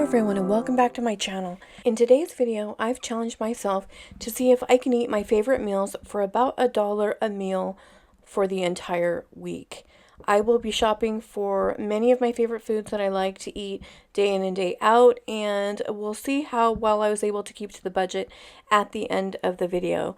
everyone and welcome back to my channel. In today's video, I've challenged myself to see if I can eat my favorite meals for about $1 a meal for the entire week. I will be shopping for many of my favorite foods that I like to eat day in and day out, and we'll see how well I was able to keep to the budget at the end of the video.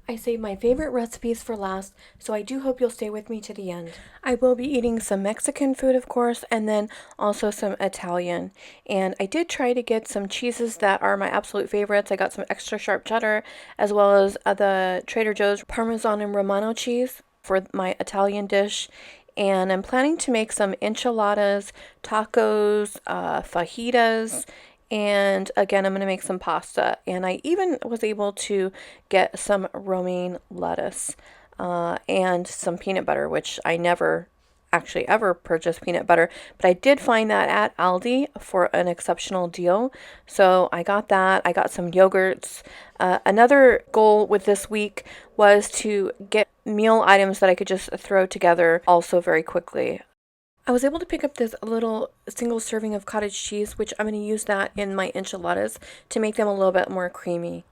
I saved my favorite recipes for last, so I do hope you'll stay with me to the end. I will be eating some Mexican food, of course, and then also some Italian. And I did try to get some cheeses that are my absolute favorites. I got some extra sharp cheddar, as well as the Trader Joe's Parmesan and Romano cheese for my Italian dish. And I'm planning to make some enchiladas, tacos, fajitas, and again, I'm going to make some pasta. And I even was able to get some romaine lettuce and some peanut butter, which I never actually ever purchased peanut butter, but I did find that at ALDI for an exceptional deal. So I got that. I got some yogurts. Another goal with this week was to get meal items that I could just throw together also very quickly. I was able to pick up this little single serving of cottage cheese, which I'm going to use that in my enchiladas to make them a little bit more creamy.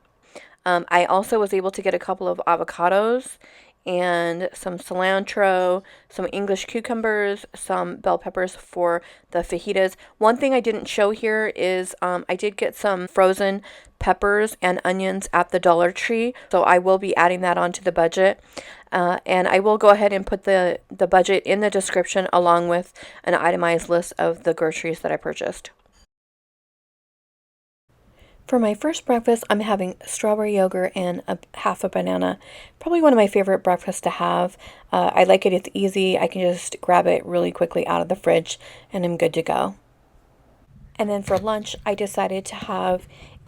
I also was able to get a couple of avocados and some cilantro, some English cucumbers, some bell peppers for the fajitas. One thing I didn't show here is I did get some frozen peppers and onions at the Dollar Tree, so I will be adding that onto the budget. And I will go ahead and put the budget in the description along with an itemized list of the groceries that I purchased. For my first breakfast, I'm having strawberry yogurt and half a banana. Probably one of my favorite breakfasts to have. I like it. It's easy. I can just grab it really quickly out of the fridge and I'm good to go. And then for lunch, I decided to have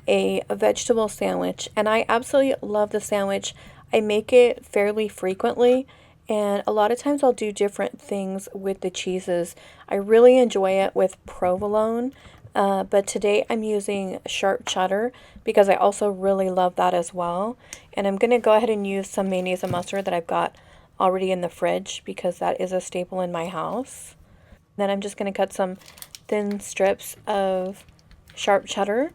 a vegetable sandwich. And I absolutely love the sandwich. I make it fairly frequently. And a lot of times I'll do different things with the cheeses. I really enjoy it with provolone. But today I'm using sharp cheddar because I also really love that as well. And I'm going to go ahead and use some mayonnaise and mustard that I've got already in the fridge because that is a staple in my house. Then I'm just going to cut some thin strips of sharp cheddar.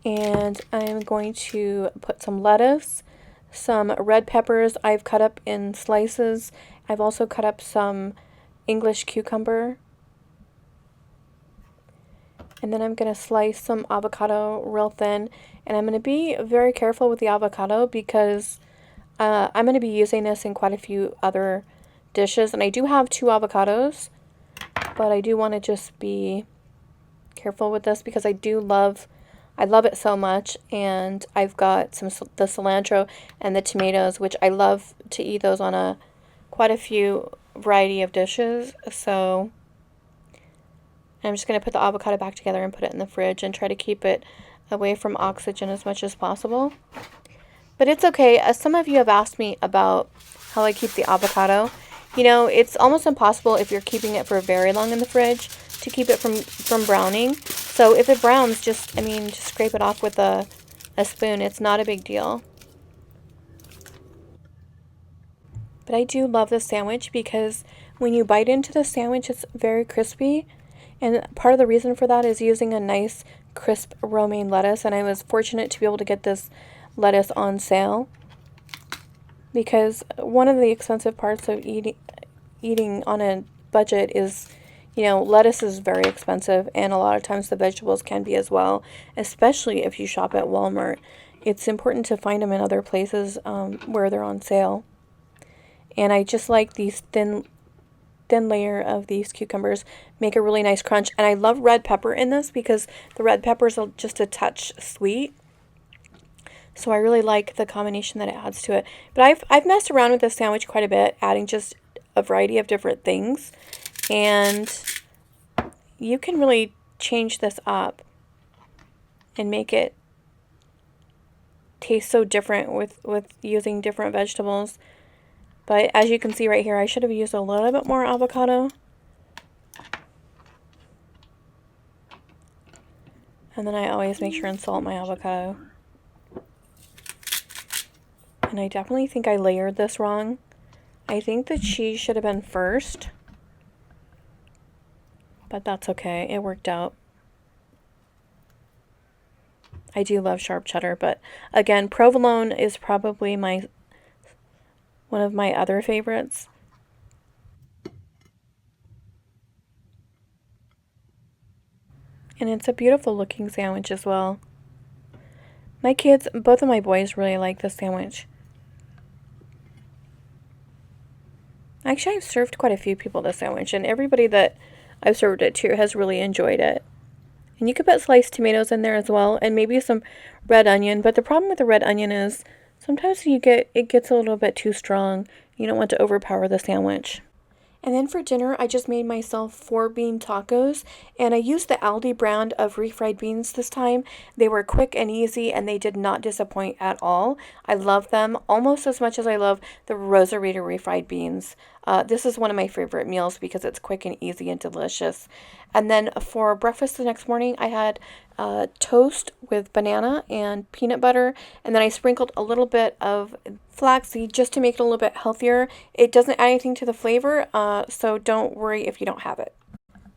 And I'm going to put some lettuce, some red peppers I've cut up in slices. I've also cut up some English cucumber. And then I'm going to slice some avocado real thin. And I'm going to be very careful with the avocado because I'm going to be using this in quite a few other dishes. And I do have 2 avocados, but I do want to just be careful with this because I love it so much. And I've got the cilantro and the tomatoes, which I love to eat those on quite a few variety of dishes. So I'm just going to put the avocado back together and put it in the fridge and try to keep it away from oxygen as much as possible. But it's okay. As some of you have asked me about how I keep the avocado. You know, it's almost impossible if you're keeping it for very long in the fridge to keep it from browning. So if it browns, just scrape it off with a spoon. It's not a big deal. But I do love this sandwich because when you bite into the sandwich, it's very crispy. And part of the reason for that is using a nice crisp romaine lettuce. And I was fortunate to be able to get this lettuce on sale. Because one of the expensive parts of eating on a budget is, you know, lettuce is very expensive. And a lot of times the vegetables can be as well. Especially if you shop at Walmart. It's important to find them in other places where they're on sale. And I just like these thin layer of these cucumbers make a really nice crunch. And I love red pepper in this because the red peppers are just a touch sweet. So I really like the combination that it adds to it. But I've messed around with this sandwich quite a bit, adding just a variety of different things. And you can really change this up and make it taste so different with using different vegetables. But as you can see right here, I should have used a little bit more avocado. And then I always make sure and salt my avocado. And I definitely think I layered this wrong. I think the cheese should have been first. But that's okay. It worked out. I do love sharp cheddar, but again, provolone is probably one of my other favorites. And it's a beautiful looking sandwich as well. My kids, both of my boys really like this sandwich. Actually, I've served quite a few people this sandwich, and everybody that I've served it to has really enjoyed it. And you could put sliced tomatoes in there as well, and maybe some red onion. But the problem with the red onion is sometimes it gets a little bit too strong. You don't want to overpower the sandwich. And then for dinner, I just made myself 4-bean tacos, and I used the ALDI brand of refried beans this time. They were quick and easy, and they did not disappoint at all. I love them almost as much as I love the Rosarito refried beans. This is one of my favorite meals because it's quick and easy and delicious. And then for breakfast the next morning, I had toast with banana and peanut butter, and then I sprinkled a little bit of flaxseed just to make it a little bit healthier. It doesn't add anything to the flavor, so don't worry if you don't have it.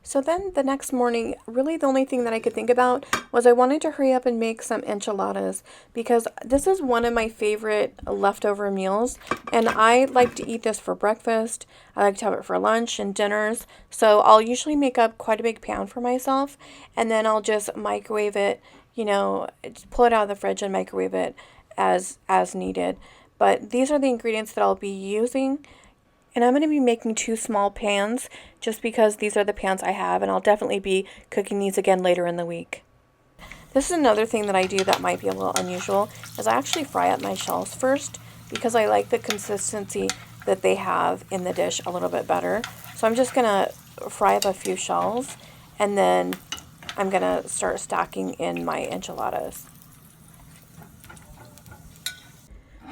So then the next morning, really the only thing that I could think about was I wanted to hurry up and make some enchiladas because this is one of my favorite leftover meals, and I like to eat this for breakfast. I like to have it for lunch and dinners. So I'll usually make up quite a big pan for myself, and then I'll just microwave it, pull it out of the fridge and microwave it as needed. But these are the ingredients that I'll be using. And I'm going to be making 2 small pans just because these are the pans I have, and I'll definitely be cooking these again later in the week. This is another thing that I do that might be a little unusual, is I actually fry up my shells first because I like the consistency that they have in the dish a little bit better. So I'm just going to fry up a few shells, and then I'm going to start stacking in my enchiladas.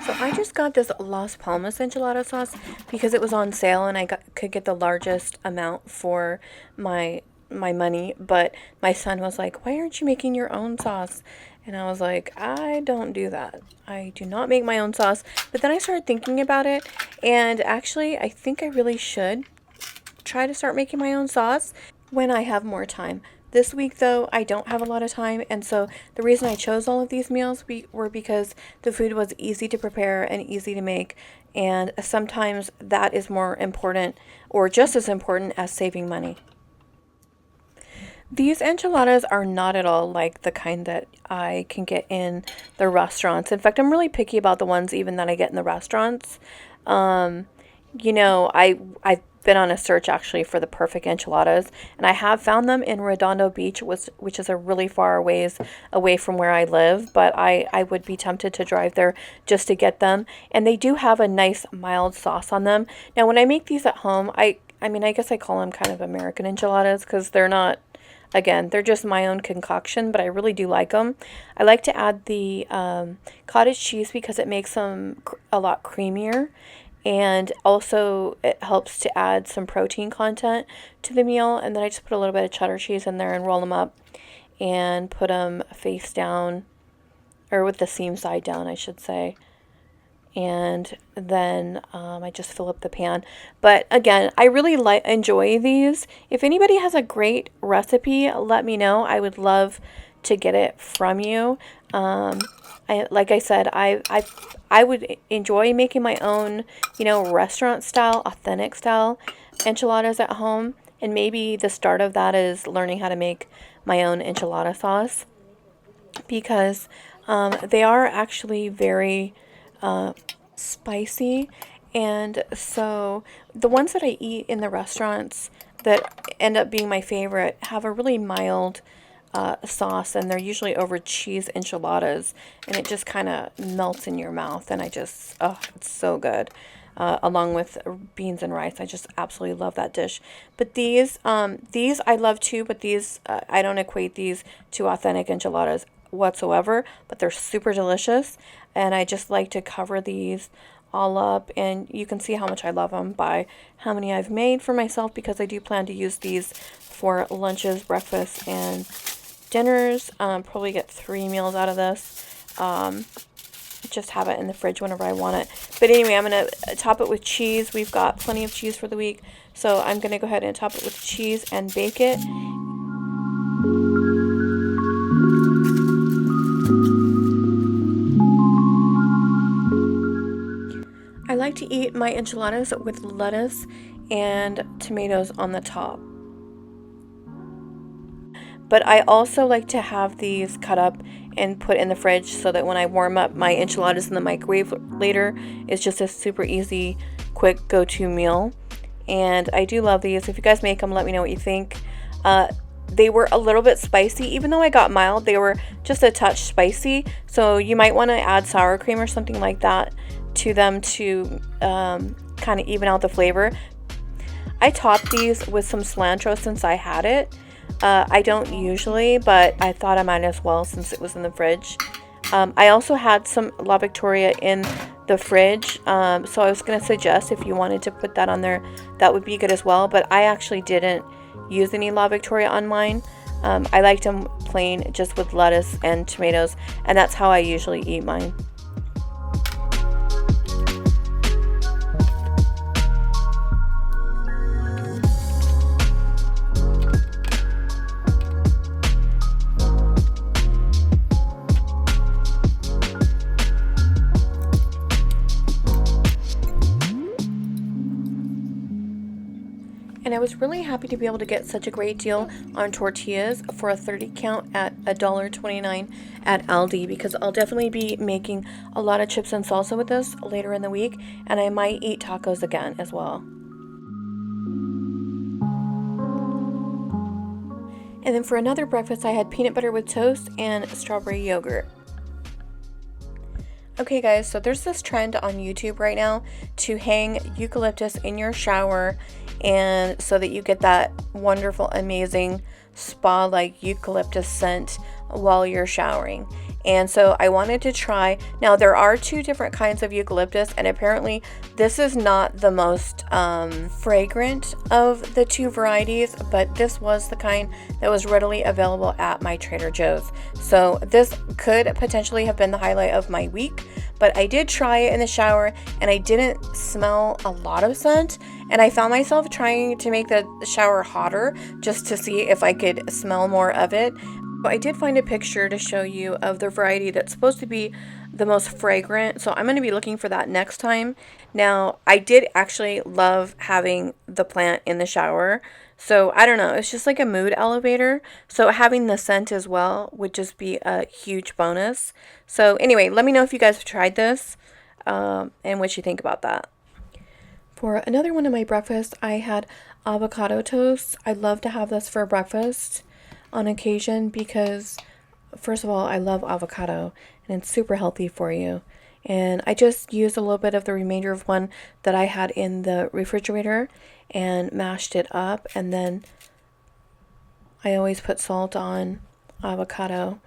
So I just got this Las Palmas enchilada sauce because it was on sale and could get the largest amount for my money. But my son was like, "Why aren't you making your own sauce?" And I was like, "I don't do that. I do not make my own sauce." But then I started thinking about it, and actually I think I really should try to start making my own sauce when I have more time. This week, though, I don't have a lot of time, and so the reason I chose all of these meals were because the food was easy to prepare and easy to make, and sometimes that is more important or just as important as saving money. These enchiladas are not at all like the kind that I can get in the restaurants. In fact, I'm really picky about the ones even that I get in the restaurants. I've been on a search actually for the perfect enchiladas, and I have found them in Redondo Beach, which is a really far ways away from where I live, but I would be tempted to drive there just to get them. And they do have a nice mild sauce on them. Now, when I make these at home, I guess I call them kind of American enchiladas because they're not, again, they're just my own concoction, but I really do like them. I like to add the cottage cheese because it makes them a lot creamier. And also it helps to add some protein content to the meal. And then I just put a little bit of cheddar cheese in there and roll them up and put them face down, or with the seam side down, I should say. And then I just fill up the pan. But again, I really enjoy these. If anybody has a great recipe, let me know. I would love to get it from you. Like I said, I would enjoy making my own, restaurant style, authentic style enchiladas at home. And maybe the start of that is learning how to make my own enchilada sauce, because they are actually very spicy. And so the ones that I eat in the restaurants that end up being my favorite have a really mild sauce, and they're usually over cheese enchiladas, and it just kind of melts in your mouth, and it's so good. Along with beans and rice, I just absolutely love that dish. But these I love too, but these I don't equate these to authentic enchiladas whatsoever, but they're super delicious, and I just like to cover these all up, and you can see how much I love them by how many I've made for myself, because I do plan to use these for lunches, breakfast, and dinners. Probably get 3 meals out of this. Just have it in the fridge whenever I want it. But anyway, I'm going to top it with cheese. We've got plenty of cheese for the week, so I'm going to go ahead and top it with cheese and bake it. like to eat my enchiladas with lettuce and tomatoes on the top. But I also like to have these cut up and put in the fridge so that when I warm up my enchiladas in the microwave later, it's just a super easy, quick go-to meal. And I do love these. If you guys make them, let me know what you think. They were a little bit spicy. Even though I got mild, they were just a touch spicy. So you might want to add sour cream or something like that to them to kind of even out the flavor. I topped these with some cilantro since I had it. I don't usually, but I thought I might as well since it was in the fridge. I also had some La Victoria in the fridge, so I was going to suggest if you wanted to put that on there, that would be good as well, but I actually didn't use any La Victoria on mine. I liked them plain, just with lettuce and tomatoes, and that's how I usually eat mine. And I was really happy to be able to get such a great deal on tortillas for a 30 count at $1.29 at ALDI, because I'll definitely be making a lot of chips and salsa with this later in the week, and I might eat tacos again as well. And then for another breakfast, I had peanut butter with toast and strawberry yogurt. Okay guys, so there's this trend on YouTube right now to hang eucalyptus in your shower, and so that you get that wonderful, amazing spa-like eucalyptus scent while you're showering. And so I wanted to try. Now there are two different kinds of eucalyptus, and apparently this is not the most fragrant of the two varieties, but this was the kind that was readily available at my Trader Joe's. So this could potentially have been the highlight of my week, but I did try it in the shower and I didn't smell a lot of scent, and I found myself trying to make the shower hotter just to see if I could smell more of it. I did find a picture to show you of the variety that's supposed to be the most fragrant, so I'm going to be looking for that next time. Now, I did actually love having the plant in the shower, so I don't know, it's just like a mood elevator, so having the scent as well would just be a huge bonus. So anyway, let me know if you guys have tried this and what you think about that. For another one of my breakfasts, I had avocado toast. I love to have this for breakfast on occasion because, first of all, I love avocado and it's super healthy for you. And I just used a little bit of the remainder of one that I had in the refrigerator and mashed it up, and then I always put salt on avocado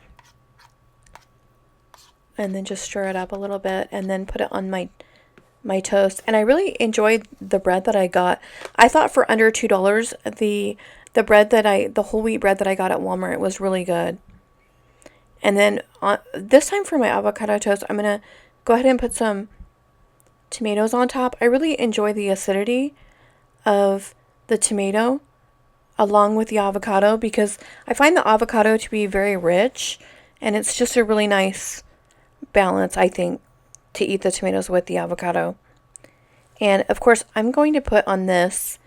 and then just stir it up a little bit and then put it on my toast. And I really enjoyed the bread that I got. I thought for under $2 the bread that the whole wheat bread that I got at Walmart was really good. And then this time for my avocado toast, I'm going to go ahead and put some tomatoes on top. I really enjoy the acidity of the tomato along with the avocado because I find the avocado to be very rich, and it's just a really nice balance, I think, to eat the tomatoes with the avocado. And of course, I'm going to put on this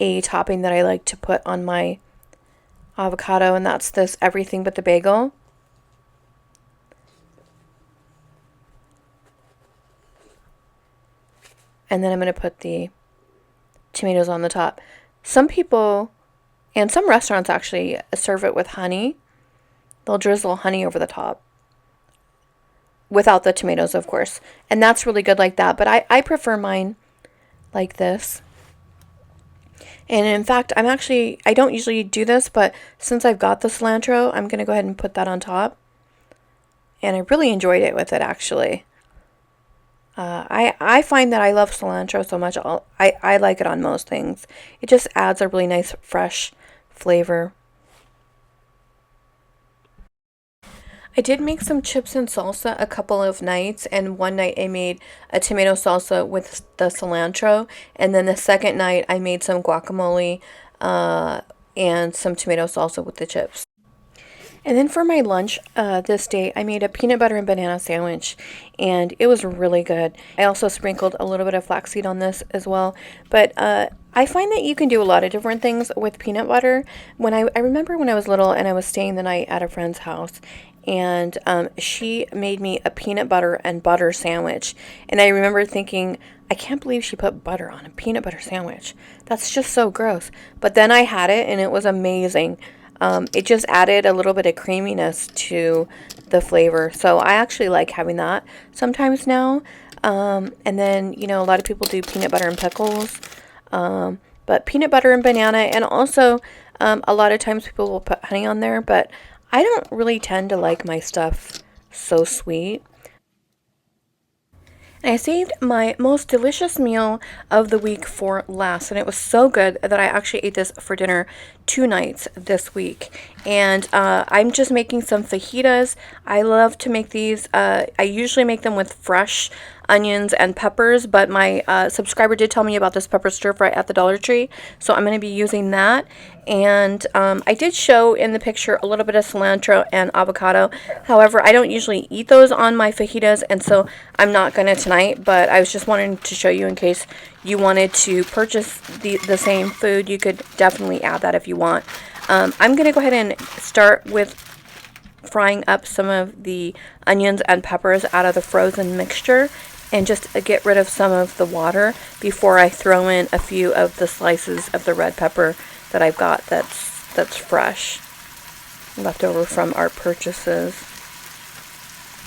a topping that I like to put on my avocado, and that's this everything but the bagel. And then I'm going to put the tomatoes on the top. Some people, and some restaurants actually, serve it with honey. They'll drizzle honey over the top. Without the tomatoes, of course. And that's really good like that. But I prefer mine like this. And in fact, I don't usually do this, but since I've got the cilantro, I'm going to go ahead and put that on top. And I really enjoyed it with it, actually. I find that I love cilantro so much. I like it on most things. It just adds a really nice, fresh flavor. I did make some chips and salsa a couple of nights, and one night I made a tomato salsa with the cilantro, and then the second night I made some guacamole and some tomato salsa with the chips. And then for my lunch this day, I made a peanut butter and banana sandwich, and it was really good. I also sprinkled a little bit of flaxseed on this as well. But I find that you can do a lot of different things with peanut butter. When I remember when I was little and I was staying the night at a friend's house, and she made me a peanut butter and butter sandwich. And I remember thinking, I can't believe she put butter on a peanut butter sandwich. That's just so gross. But then I had it, and it was amazing. It just added a little bit of creaminess to the flavor. So I actually like having that sometimes now. And then, you know, a lot of people do peanut butter and pickles. But peanut butter and banana, and also a lot of times people will put honey on there, but I don't really tend to like my stuff so sweet. And I saved my most delicious meal of the week for last, and it was so good that I actually ate this for dinner 2 nights this week. And I'm just making some fajitas. I love to make these. I usually make them with fresh onions and peppers, but my subscriber did tell me about this pepper stir fry at the Dollar Tree, so I'm going to be using that. And I did show in the picture a little bit of cilantro and avocado. However, I don't usually eat those on my fajitas, and so I'm not going to tonight, but I was just wanting to show you in case you wanted to purchase the same food. You could definitely add that if you want. I'm going to go ahead and start with frying up some of the onions and peppers out of the frozen mixture, and just get rid of some of the water before I throw in a few of the slices of the red pepper that I've got that's fresh, left over from our purchases.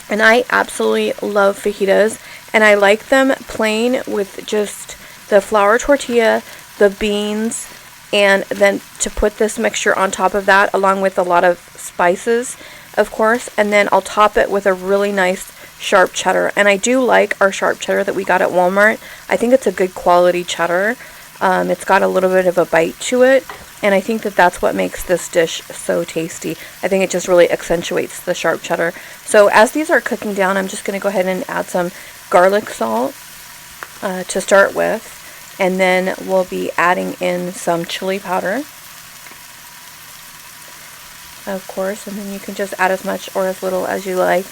And I absolutely love fajitas, and I like them plain with just the flour tortilla, the beans, and then to put this mixture on top of that, along with a lot of spices, of course, and then I'll top it with a really nice sharp cheddar. And I do like our sharp cheddar that we got at Walmart. I think it's a good quality cheddar. It's got a little bit of a bite to it, and I think that that's what makes this dish so tasty. I think it just really accentuates the sharp cheddar. So as these are cooking down, I'm just going to go ahead and add some garlic salt to start with, and then we'll be adding in some chili powder, of course, and then you can just add as much or as little as you like.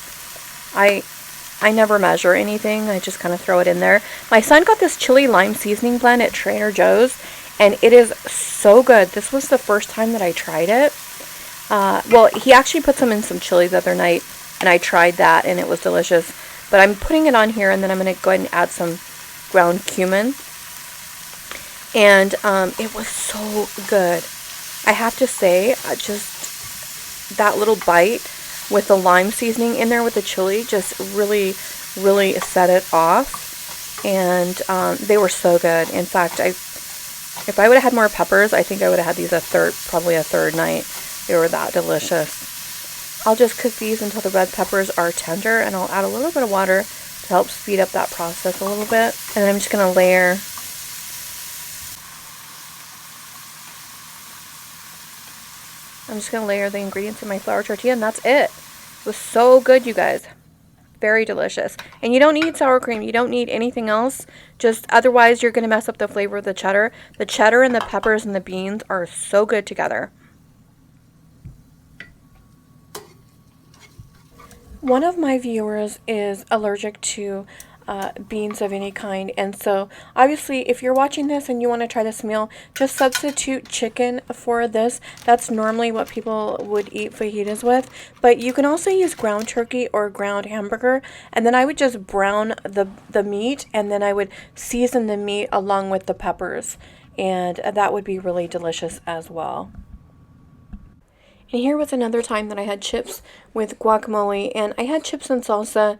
I never measure anything. I just kind of throw it in there. My son got this chili lime seasoning blend at Trader Joe's, and it is so good. This was the first time that I tried it. Well, he actually put some in some chili the other night, and I tried that, and it was delicious. But I'm putting it on here, and then I'm going to go ahead and add some ground cumin. And it was so good. I have to say, just that little bite with the lime seasoning in there with the chili just really set it off. And they were so good. In fact, if I would have had more peppers, I think I would have had these probably a third night. They were that delicious. I'll just cook these until the red peppers are tender, and I'll add a little bit of water to help speed up that process a little bit. And then I'm just going to layer the ingredients in my flour tortilla, and that's it. It was so good, you guys. Very delicious. And you don't need sour cream. You don't need anything else. Just otherwise you're going to mess up the flavor of the cheddar. The cheddar and the peppers and the beans are so good together. One of my viewers is allergic to beans of any kind, and so obviously if you're watching this and you want to try this meal, just substitute chicken for this. That's normally what people would eat fajitas with, but you can also use ground turkey or ground hamburger, and then I would just brown the meat, and then I would season the meat along with the peppers, and that would be really delicious as well. And here was another time that I had chips with guacamole, and I had chips and salsa.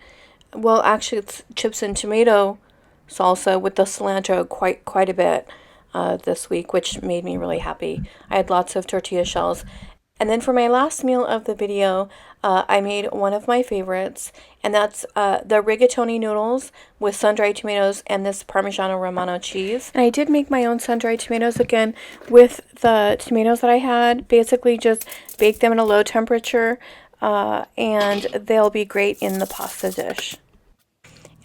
Well, actually, it's chips and tomato salsa with the cilantro quite a bit this week, which made me really happy. I had lots of tortilla shells. And then for my last meal of the video, I made one of my favorites, and that's the rigatoni noodles with sun-dried tomatoes and this Parmigiano Romano cheese. And I did make my own sun-dried tomatoes again with the tomatoes that I had. Basically just bake them at a low temperature, and they'll be great in the pasta dish.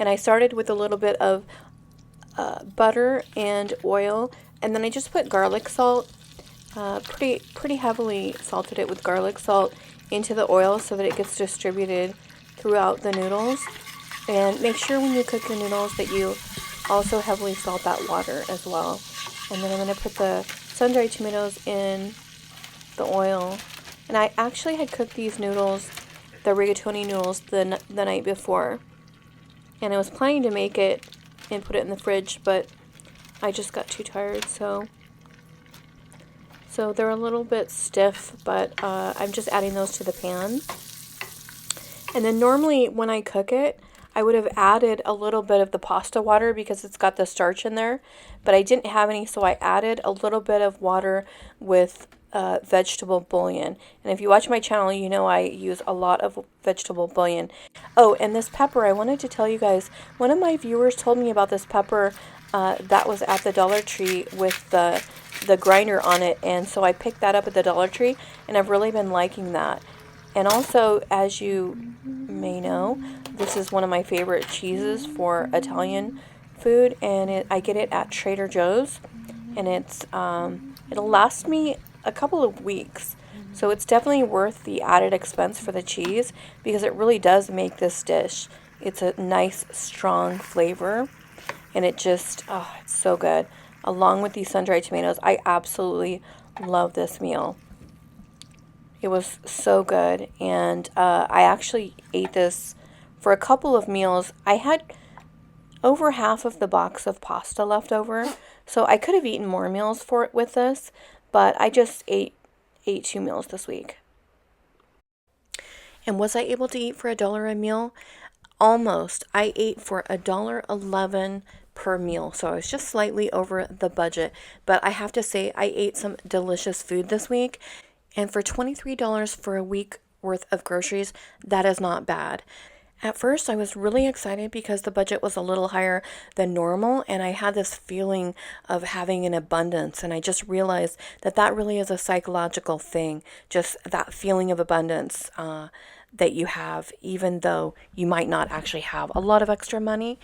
And I started with a little bit of butter and oil, and then I just put garlic salt, pretty heavily salted it with garlic salt into the oil so that it gets distributed throughout the noodles. And make sure when you cook your noodles that you also heavily salt that water as well. And then I'm going to put the sun-dried tomatoes in the oil. And I actually had cooked these noodles, the rigatoni noodles, the night before. And I was planning to make it and put it in the fridge, but I just got too tired, so they're a little bit stiff, but I'm just adding those to the pan. And then normally when I cook it, I would have added a little bit of the pasta water because it's got the starch in there, but I didn't have any, so I added a little bit of water with vegetable bouillon. And if you watch my channel, you know I use a lot of vegetable bouillon. Oh, and this pepper, I wanted to tell you guys, one of my viewers told me about this pepper that was at the Dollar Tree with the grinder on it, and so I picked that up at the Dollar Tree, and I've really been liking that. And also, as you may know, this is one of my favorite cheeses for Italian food, and I get it at Trader Joe's, and it'll last me a couple of weeks. So it's definitely worth the added expense for the cheese because it really does make this dish. It's a nice, strong flavor, and it just, oh, it's so good. Along with these sun-dried tomatoes, I absolutely love this meal. It was so good, and I actually ate this for a couple of meals. I had over half of the box of pasta left over, so I could have eaten more meals with this, but I just ate 2 meals this week. And was I able to eat for $1 a meal? Almost. I ate for $1.11 per meal, so I was just slightly over the budget, but I have to say I ate some delicious food this week. And for $23 for a week worth of groceries, that is not bad. At first, I was really excited because the budget was a little higher than normal, and I had this feeling of having an abundance, and I just realized that that really is a psychological thing, just that feeling of abundance that you have, even though you might not actually have a lot of extra money.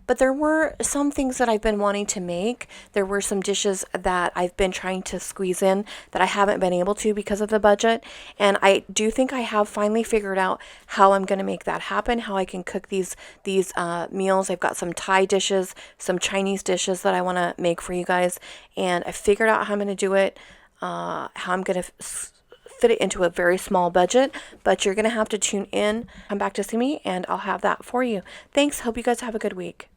But there were some things that I've been wanting to make. There were some dishes that I've been trying to squeeze in that I haven't been able to because of the budget. And I do think I have finally figured out how I'm going to make that happen, how I can cook these meals. I've got some Thai dishes, some Chinese dishes that I want to make for you guys. And I figured out how I'm going to do it, how I'm going to fit it into a very small budget, but you're going to have to tune in, come back to see me, and I'll have that for you. Thanks. Hope you guys have a good week.